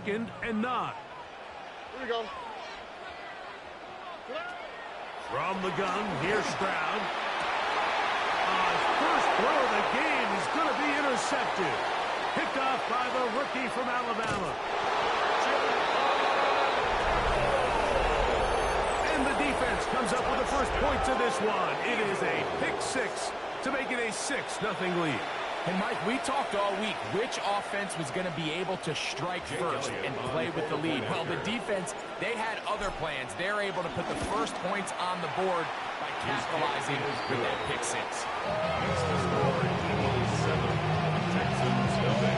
2nd and 9. Here we go. From the gun, here's Stroud. First throw of the game is going to be intercepted. Picked off by the rookie from Alabama. And the defense comes up with the first points of this one. It is a pick 6 to make it a 6-0 lead. And, Mike, we talked all week which offense was going to be able to strike first and play with the lead. Well, the defense, they had other plans. They're able to put the first points on the board by capitalizing with that pick 6. Makes the score 87. Texans obey.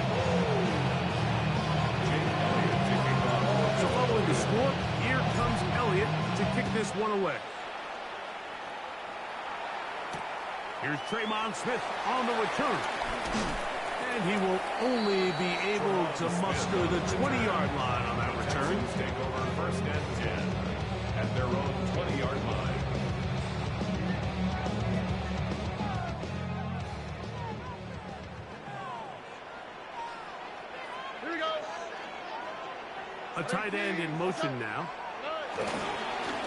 Jake Elliott to kick off. So following the score, here comes Elliott to kick this one away. Here's Tremon Smith on the return. And he will only be able to muster the 20-yard line on that return. Take over 1st and 10 at their own 20-yard line. Here we go. A tight end in motion now.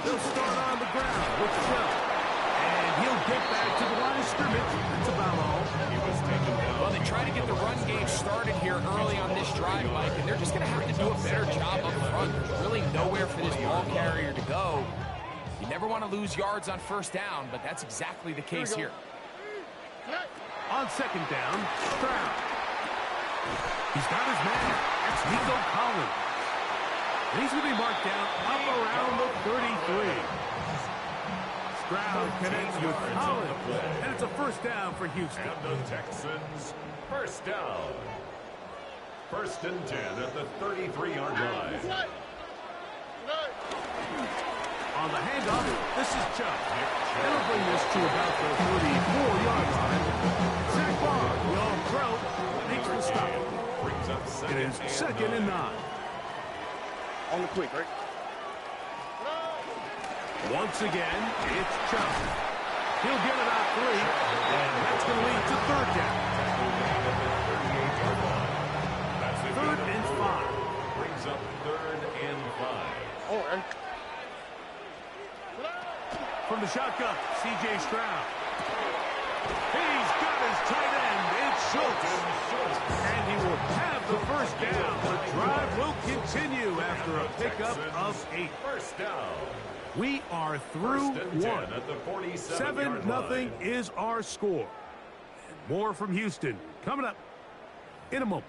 They'll start on the ground with Shell. And he'll get back to the line of scrimmage. That's about all. He was taken down. Well, they try to get the run game started here early on this drive, Mike, and they're just going to have to do a better job up front. There's really nowhere for this ball carrier to go. You never want to lose yards on 1st down, but that's exactly the case here. On 2nd down, Stroud. He's got his man. That's Nico Collins. And he's going to be marked down up around the 33. Stroud connects with Collins, and it's a 1st down for Houston. And the Texans, 1st down. 1st and 10 at the 33-yard line. On the handoff, this is Chubb. They'll bring this to about the 34-yard line. Zach Barr, the all-pro, makes the stop. Brings up 2nd. It is 2nd and 9. On the quick, right? Once again, it's Chubb. He'll get about 3, and that's going to lead to 3rd down. 3rd and 5. Brings up 3rd and 5. Oh, and From the shotgun, C.J. Stroud. He's got his tight end. It's Schultz. And he will have the 1st down. The drive will continue after a pickup of 8. 1st down. We are through 1. At the 47-yard 7-0 is our score. And more from Houston coming up in a moment.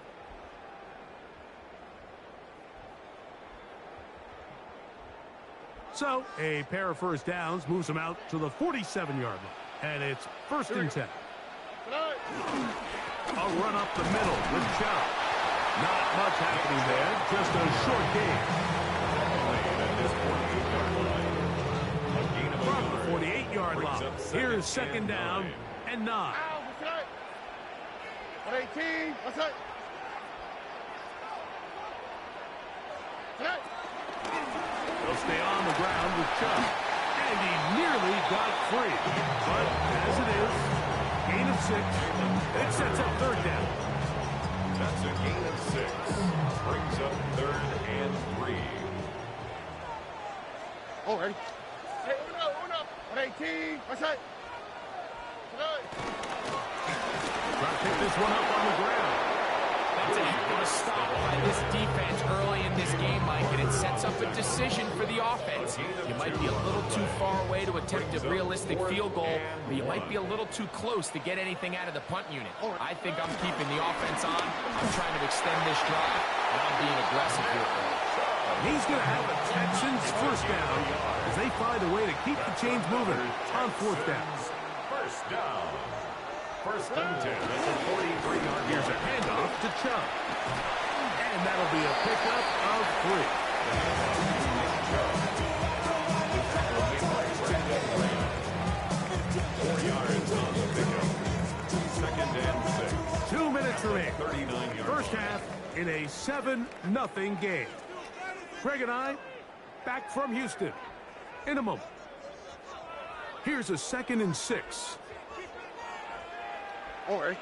So, a pair of 1st downs moves them out to the 47-yard line. And it's 1st and 10. A run up the middle with Chubb. Not much happening there, just a short gain. From the 48-yard line, here's 2nd down and 9. 118. What's that? They'll stay on the ground with Chubb. And he nearly got free. But as it is, gain of 6. It sets up 3rd down. That's a gain of 6. Brings up 3rd and 3. Oh, ready? Hey, uno. 118. What's that? Try to pick this one up on the ground. That's a heck of a stop by this defense early in this game, Mike, and it sets up a decision for the offense. You might be a little too far away to attempt a realistic field goal, but you might be a little too close to get anything out of the punt unit. I think I'm keeping the offense on. I'm trying to extend this drive, and I'm being aggressive here. He's going to have the Texans 1st down as they find a way to keep the chains moving on 4th down. 1st down. 1st and 10 at the 43-yard Here's a handoff to Chubb. And that'll be a pickup of 4 yards on the pickup. 2nd and 6. 2 minutes remaining. 39 yards. 1st half in a 7-0 game. Greg and I back from Houston in a moment. Here's a 2nd and 6. Oh, ready?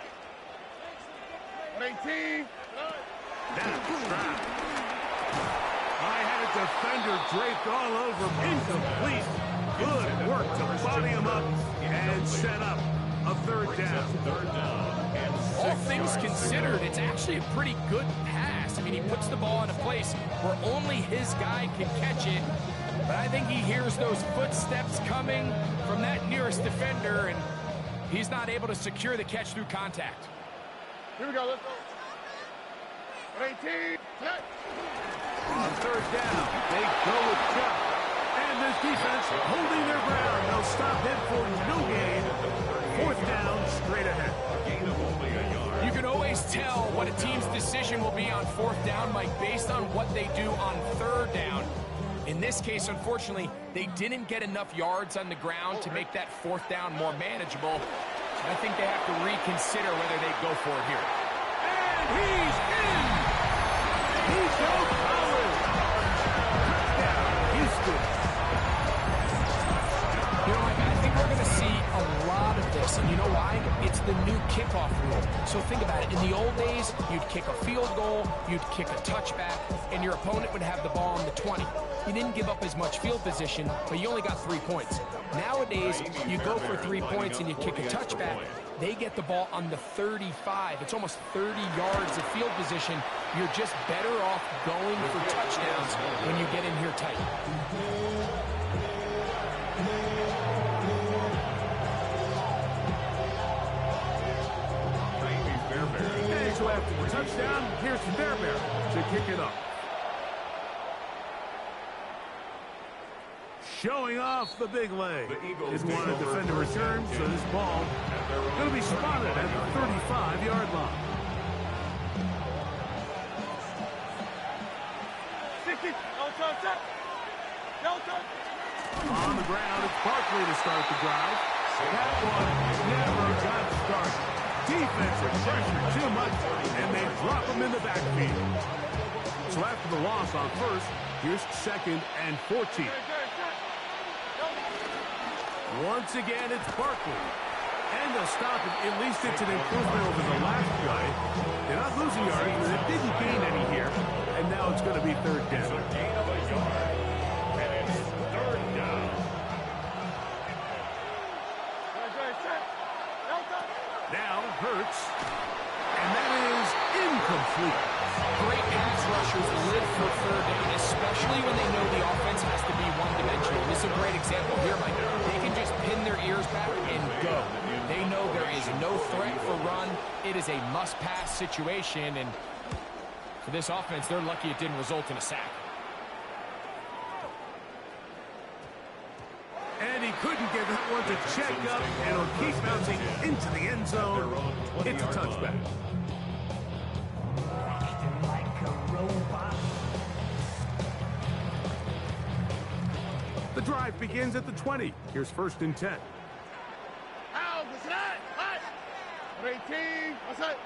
118. That's Stroud. defender draped all over him. Incomplete. Good work to body him up and set up a third down. All things considered, it's actually a pretty good pass. I mean, he puts the ball in a place where only his guy can catch it. But I think he hears those footsteps coming from that nearest defender, and he's not able to secure the catch through contact. Here we go, let's go. 18, set. On third down, they go with Chuck. And this defense holding their ground. They'll stop him for no gain. Fourth down, straight ahead. You can always tell what a team's decision will be on fourth down, Mike, based on what they do on third down. In this case, unfortunately, they didn't get enough yards on the ground to make that fourth down more manageable. I think they have to reconsider whether they go for it here. And he's in! He's out Collins! Touchdown, Houston! You know, I think we're going to see a lot of this, and you know why? It's the new kickoff rule. So think about it. In the old days, you'd kick a field goal, you'd kick a touchback, and your opponent would have the ball on the 20. You didn't give up as much field position, but you only got 3 points. Nowadays, you go for 3 points and you kick a touchback. They get the ball on the 35. It's almost 30 yards of field position. You're just better off going for touchdowns when you get in here tight. And so after the touchdown, here's Fairbairn to kick it up. Showing off the big leg. Didn't want to defend a return, so this ball going to be spotted at the 35-yard line. 60, no touch, no touch. On the ground, it's Barkley to start the drive. That one never got started. Defensive pressure too much, and they drop him in the backfield. So after the loss on first, here's 2nd and 14. Once again, it's Barkley. And they'll stop it. At least it's an improvement over the last drive. They're not losing yards, but they didn't gain any here. And now it's going to be third down. Gain of a yard. And it's third down. Now Hurts. And that is incomplete. Great pass rushers live for third down, especially when they know the offense has to be one-dimensional. This is a great example here, Mike. They can just pin their ears back and go. They know there is no threat for run. It is a must-pass situation, and for this offense, they're lucky it didn't result in a sack. And he couldn't get that one to check up, and it'll keep bouncing into the end zone. It's a touchback. The drive begins at the 20. Here's 1st and 10. Out, what's that? What? 18, what's that?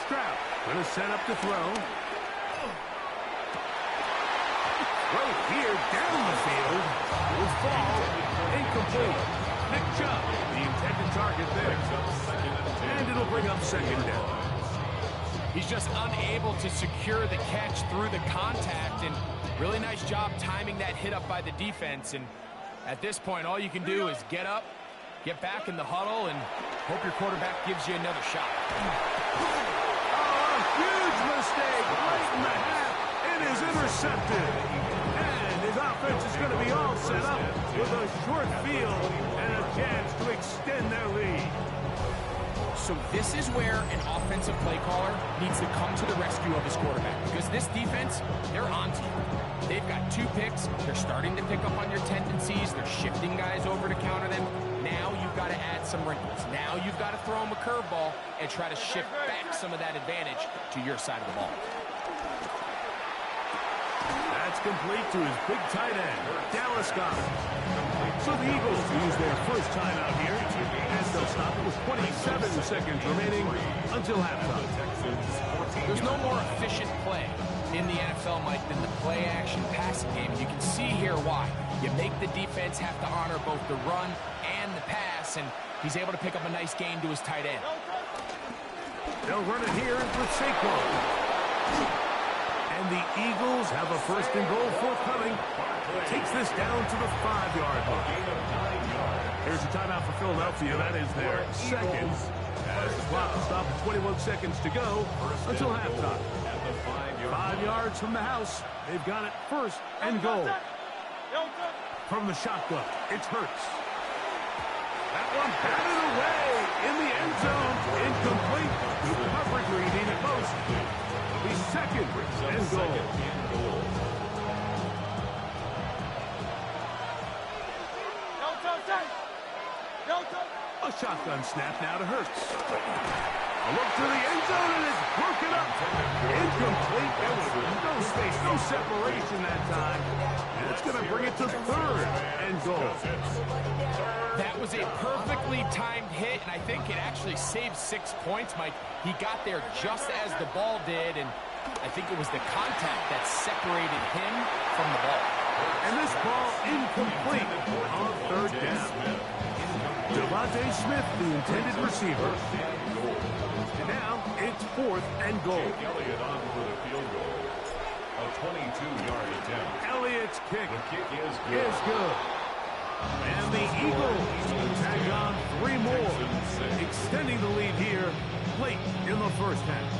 Stroud going to set up to throw. Throw here down the field. It will fall. Incomplete. Nick Chubb, the intended target there. And it'll bring up 2nd down. He's just unable to secure the catch through the contact, and really nice job timing that hit up by the defense. And at this point, all you can do is get up, get back in the huddle, and hope your quarterback gives you another shot. Oh, a huge mistake right in the half. It is intercepted. And his offense is going to be all set up with a short field and a chance to extend their lead. So this is where an offensive play caller needs to come to the rescue of his quarterback, because this defense, they're on to you. They've got 2 picks. They're starting to pick up on your tendencies. They're shifting guys over to counter them. Now you've got to add some wrinkles. Now you've got to throw them a curveball and try to shift back some of that advantage to your side of the ball. That's complete to his big tight end, Dallas Goedert. So the Eagles use their first time out here, as they'll stop it with 27 seconds remaining until halftime. There's no more efficient play in the NFL, Mike, than the play-action passing game. And you can see here why. You make the defense have to honor both the run and the pass, and he's able to pick up a nice gain to his tight end. They'll run it here with Saquon. And the Eagles have a first and goal forthcoming. Takes this down to the 5-yard line. Here's a timeout for Philadelphia. That is their second. As the clock will stop at 21 seconds to go until halftime. 5 yards from the house. They've got it first and goal. From the shotgun, it's Hurts. That one batted away in the end zone. Incomplete. Good coverage reading at most. It'll be second and goal. A shotgun snap now to Hurts. A look to the end zone, and it's broken up. Incomplete. There was no space, no separation that time. And it's going to bring it to third and goal. That was a perfectly timed hit, and I think it actually saved 6 points, Mike. He got there just as the ball did, and I think it was the contact that separated him from the ball. And this ball incomplete on third down. Devontae Smith, the intended receiver. And now it's fourth and goal. Elliott on for the field goal. A 22-yard attempt. Elliott's kick The kick is is good. And the Eagles tag on 3 more, extending the lead here late in the first half.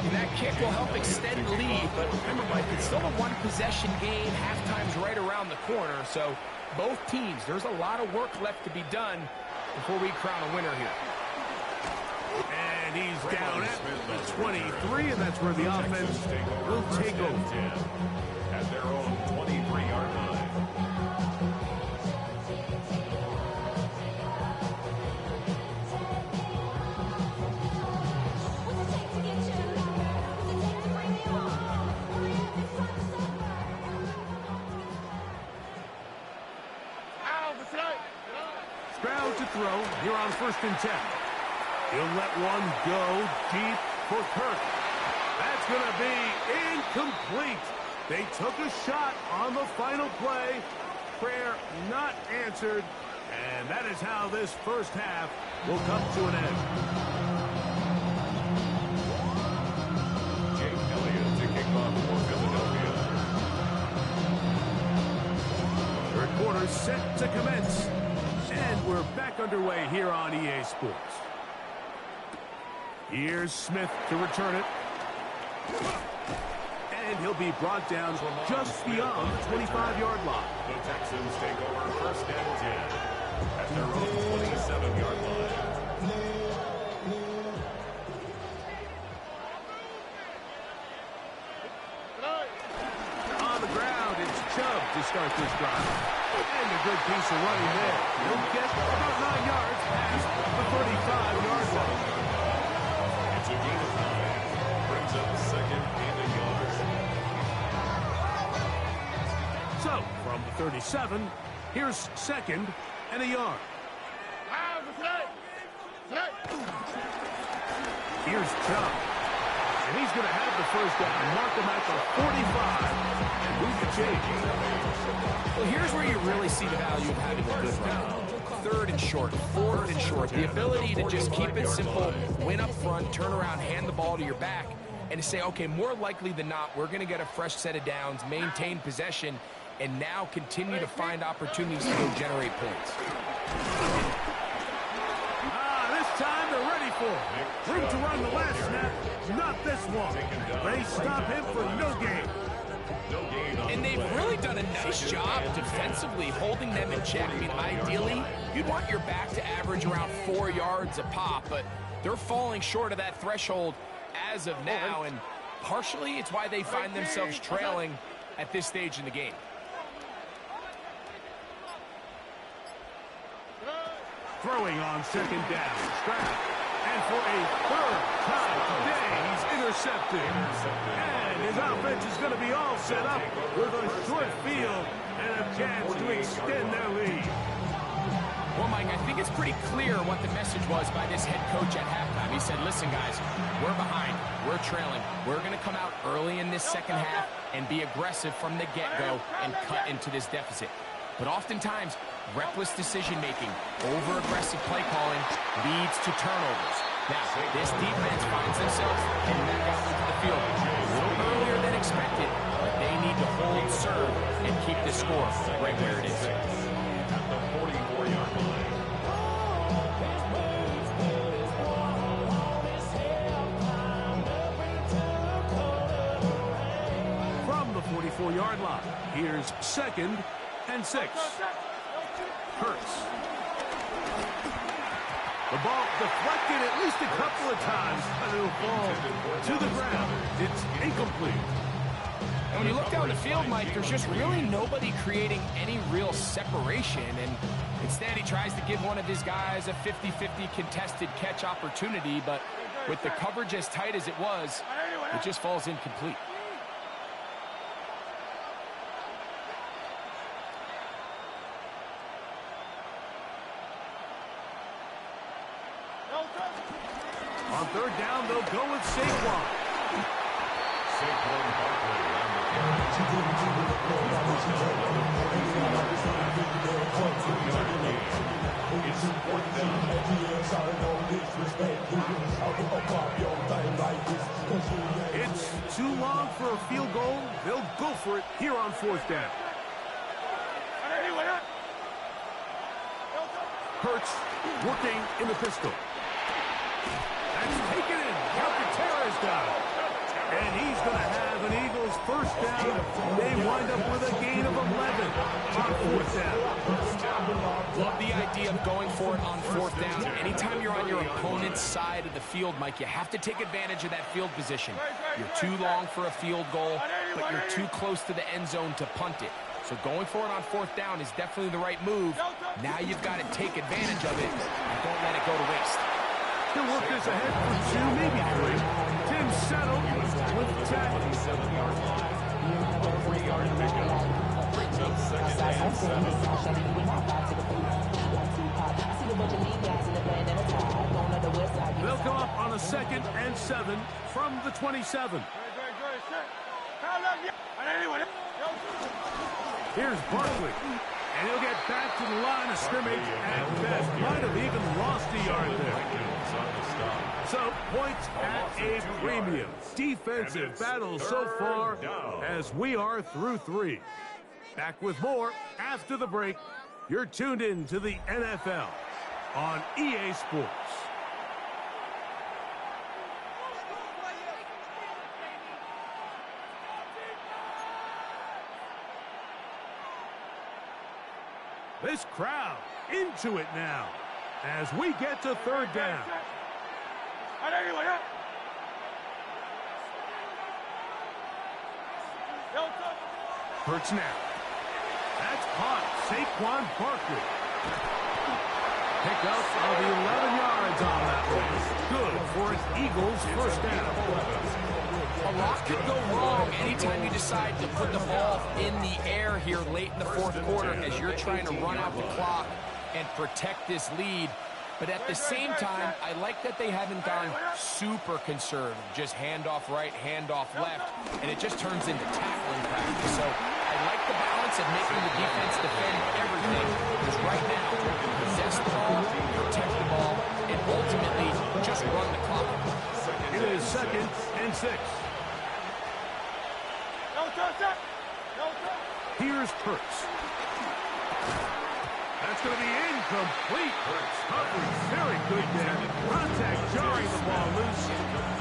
And that kick will help extend the lead, but remember, Mike, it's still a one-possession game. Halftime's right around the corner, so both teams, there's a lot of work left to be done before we crown a winner here. And he's down at the 23, and that's where the offense will take over. At their own 23-yard line. Stroud to throw here on 1st and 10. He'll let one go deep for Kirk. That's going to be incomplete. They took a shot on the final play. Prayer not answered. And that is how this first half will come to an end. Jake Elliott to kick off for Philadelphia. Third quarter set to commence. And we're back underway here on EA Sports. Here's Smith to return it. And he'll be brought down just beyond the 25-yard line. The Texans take over 1st and 10 at their own 27-yard line. On the ground, it's Chubb to start this drive. And a good piece of running there. He'll get about 9 yards past the 35-yard line. It's a gain of 9. Brings up 2nd and a yard. So, from the 37, here's 2nd and a yard. Here's Chubb. And he's going to have the first down. Mark him at the 45 and move the chain. Well, here's where you really see the value of having a good run. 3rd and short, 4th and short. The ability to just keep it simple, win up front, turn around, hand the ball to your back, and to say, okay, more likely than not, we're going to get a fresh set of downs, maintain possession, and now continue to find opportunities to go generate points. This time they're ready for it. Room to run the last snap, not this one. They stop him for no gain. And they've really done a nice job defensively holding them in check. I mean, ideally, you'd want your back to average around 4 yards a pop, but they're falling short of that threshold as of now, and partially it's why they find themselves trailing at this stage in the game. Throwing on 2nd down. Stroud. And for a 3rd time today, he's intercepted. And his offense is going to be all set up with a short field and a chance to extend their lead. Well, Mike, I think it's pretty clear what the message was by this head coach at halftime. He said, listen, guys, we're behind. We're trailing. We're going to come out early in this second half and be aggressive from the get-go and cut into this deficit. But oftentimes, reckless decision-making, over-aggressive play calling leads to turnovers. Now, this defense finds themselves heading back out into the field a little earlier than expected. the score right where it is. At the 44-yard line. From the 44-yard line, here's 2nd and 6. Hurts. The ball deflected at least a couple of times, but it'll fall to the ground. It's incomplete. And when you look down the field, Mike, there's just really nobody creating any real separation. And instead, he tries to give one of his guys a 50-50 contested catch opportunity. But with the coverage as tight as it was, it just falls incomplete. On 3rd down, they'll go with Saquon. Saquon Barkley on the carry. It's 4th down. It's too long for a field goal. They'll go for it here on 4th down. Hurts working in the pistol. That's taken in. Alcantara's got it. And he's going to have an Eagles 1st down. They wind up with a gain of 11 on 4th down. Love the idea of going for it on 4th down. Anytime you're on your opponent's side of the field, Mike, you have to take advantage of that field position. You're too long for a field goal, but you're too close to the end zone to punt it. So going for it on 4th down is definitely the right move. Now you've got to take advantage of it and don't let it go to waste. He'll work this ahead for 2, maybe 3. Tim settled with 10. 7-yard line. 3-yard pickup. Brings up 2nd and 7. They'll come up on a 2nd and 7 from the 27. Here's Barkley. And he'll get back to the line of scrimmage at best. Might have even lost a yard there. So, points at a premium. Defensive battle so far as we are through 3. Back with more after the break. You're tuned in to the NFL on EA Sports. This crowd into it now as we get to 3rd down. Hurts now. That's caught. Saquon Barkley. Pick up of 11 yards on that one. Good for an Eagles 1st down. A lot could go wrong anytime you decide to put the ball in the air here late in the 4th quarter as you're trying to run out the clock and protect this lead. But at the same time, I like that they haven't gone super conservative. Just handoff right, handoff left, and it just turns into tackling practice. So I like the balance of making the defense defend everything. Because right now, possess the ball, protect the ball, and ultimately just run the clock. It is 2nd and 6. Here's Hurts. That's going to be incomplete. Coverage very good there. Contact jarring the ball loose.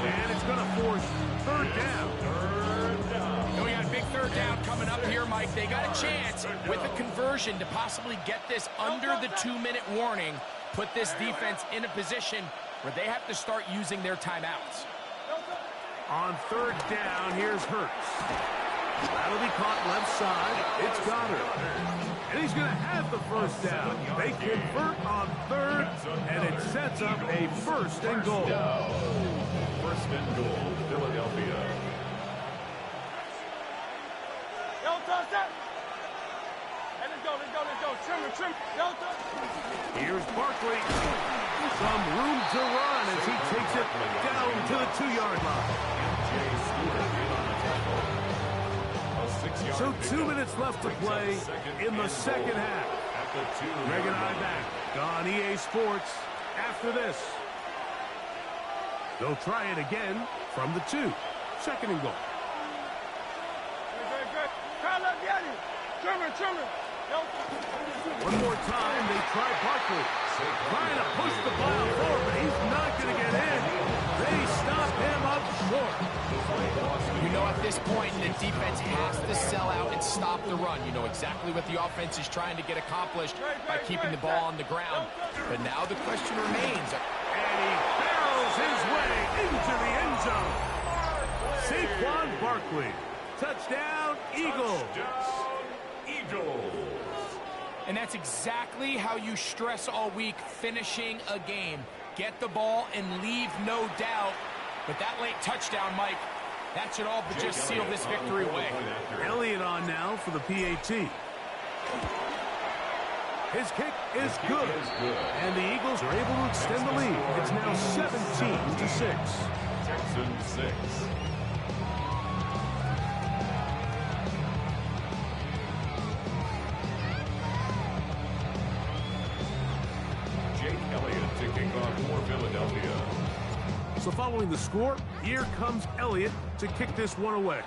And it's going to force 3rd down. And we got a big 3rd down coming up here, Mike. They got a chance with a conversion to possibly get this under the 2-minute warning, put this defense in a position where they have to start using their timeouts. On 3rd down, here's Hurts. That'll be caught left side. It's Goddard. And he's going to have the 1st down. They convert on 3rd, and it sets up a 1st and goal. 1st and goal, Philadelphia. Here's Barkley. Some room to run as he takes it down to the 2-yard line. So 2 minutes left to play in the 2nd half. Greg and I back on EA Sports after this. They'll try it again from the 2. 2nd and goal. One more time, they try Barkley. Trying to push the pile forward, but he's not going to get in. They stop him up short. You know, at this point, the defense has to sell out and stop the run. You know exactly what the offense is trying to get accomplished by keeping the ball on the ground. But now the question remains. And he barrels his way into the end zone. Saquon Barkley. Touchdown, Eagles. And that's exactly how you stress all week, finishing a game. Get the ball and leave no doubt. But that late touchdown, Mike, that should all but just seal this victory away. Elliott on now for the PAT. His kick is good. And the Eagles are able to extend the lead. It's now 17-6. Texans 6. Jake Elliott to kick off for Philadelphia. So following the score, here comes Elliott to kick this one away.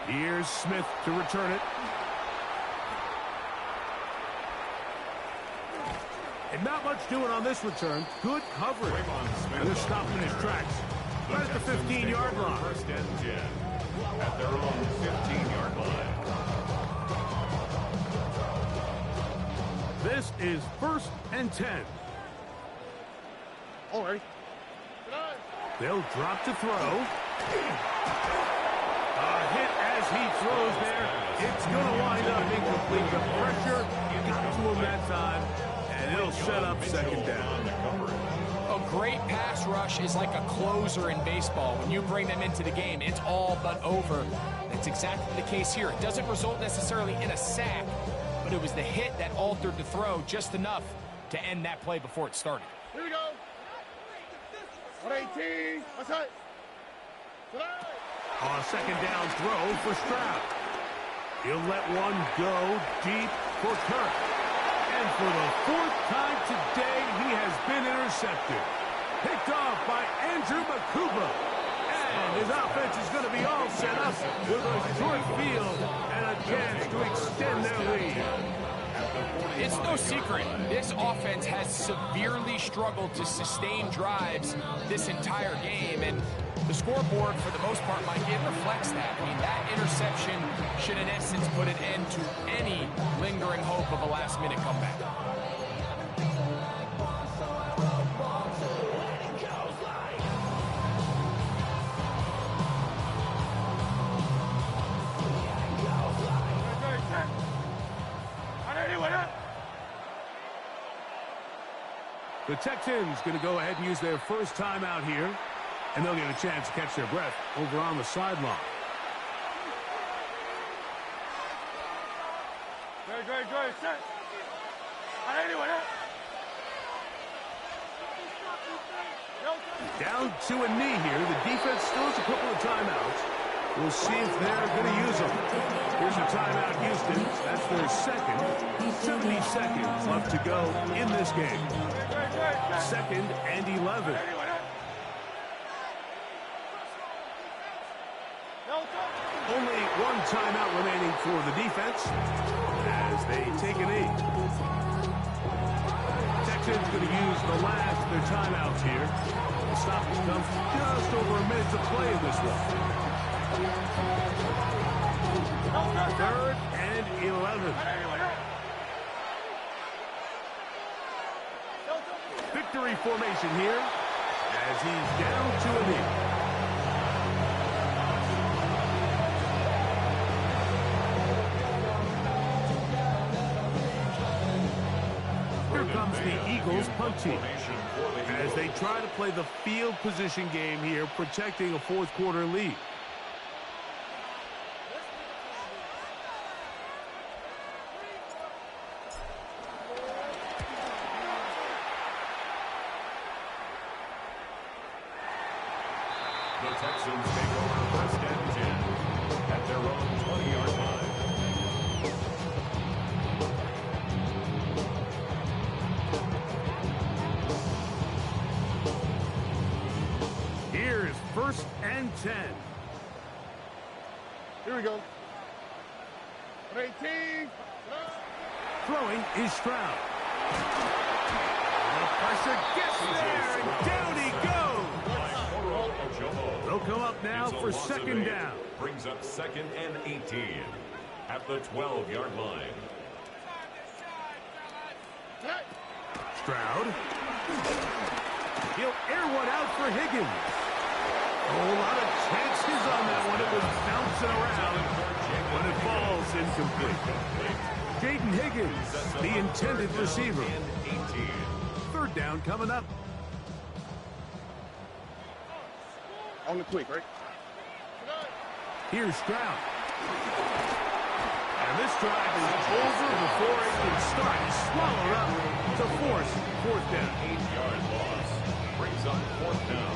Here's Smith to return it. And not much doing on this return. Good coverage. And they're stopping his tracks. Right at the 15-yard line. First and 10 at their own 15-yard line. This is 1st and 10. All right. They'll drop to throw. A hit as he throws there. It's going to wind up incomplete. The pressure got to him that time, and it'll set up second down. A great pass rush is like a closer in baseball. When you bring them into the game, it's all but over. That's exactly the case here. It doesn't result necessarily in a sack, but it was the hit that altered the throw just enough to end that play before it started. Here we go. 118. What's that? On a second down throw for Stroud. He'll let one go deep for Kirk. And for the 4th time today, he has been intercepted. Picked off by Andrew Makuba. And his offense is going to be all set up with a short field and a chance to extend their lead. It's no secret, this offense has severely struggled to sustain drives this entire game, and the scoreboard, for the most part, Mike, it reflects that. I mean, that interception should, in essence, put an end to any lingering hope of a last-minute comeback. The Texans going to go ahead and use their first timeout here, and they'll get a chance to catch their breath over on the sideline. Good, set. Down to a knee here. The defense still has a couple of timeouts. We'll see if they're going to use them. Here's a timeout, Houston. That's their second. 70 seconds left to go in this game. 2nd and 11. Only one timeout remaining for the defense as they take a knee. Texans going to use the last of their timeouts here. The stoppage comes just over a minute to play in this one. 3rd and 11. Victory formation here as he's down to a knee. Here comes the Eagles punt team as they try to play the field position game here, protecting a 4th quarter lead. The Texans take over 1st and 10 at their own 20-yard line. Here is 1st and 10. Here we go. 18. Throwing is Stroud. The pressure gets there, and down he goes. They'll come up now for second down. Brings up 2nd and 18 at the 12-yard line. Stroud. He'll air one out for Higgins. A whole lot of chances on that one. It was bouncing around when it falls incomplete. Jaden Higgins, the intended receiver. 18. Third down coming up. On the quick, right? Here's Stroud. And this drive is over before it can start. He's swallowed up to force fourth down. 8-yard loss. Brings up 4th down.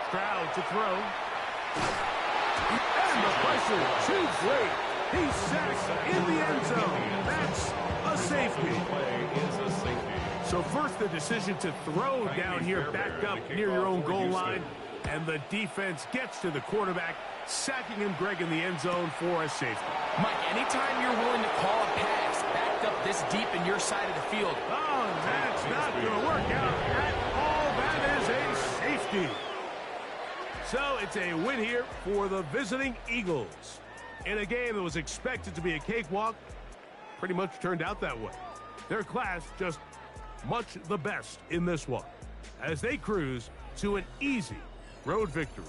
Stroud to throw. And the pressure too great. He's sacked in the end zone. That's a safety. Play is a safety. So first the decision to throw down here back up near your own goal line. And the defense gets to the quarterback, sacking him, Greg, in the end zone for a safety. Mike, anytime you're willing to call a pass backed up this deep in your side of the field. Oh, that's not going to work out at all. That is a safety. So it's a win here for the visiting Eagles. In a game that was expected to be a cakewalk, pretty much turned out that way. Their class just much the best in this one as they cruise to an easy road victory.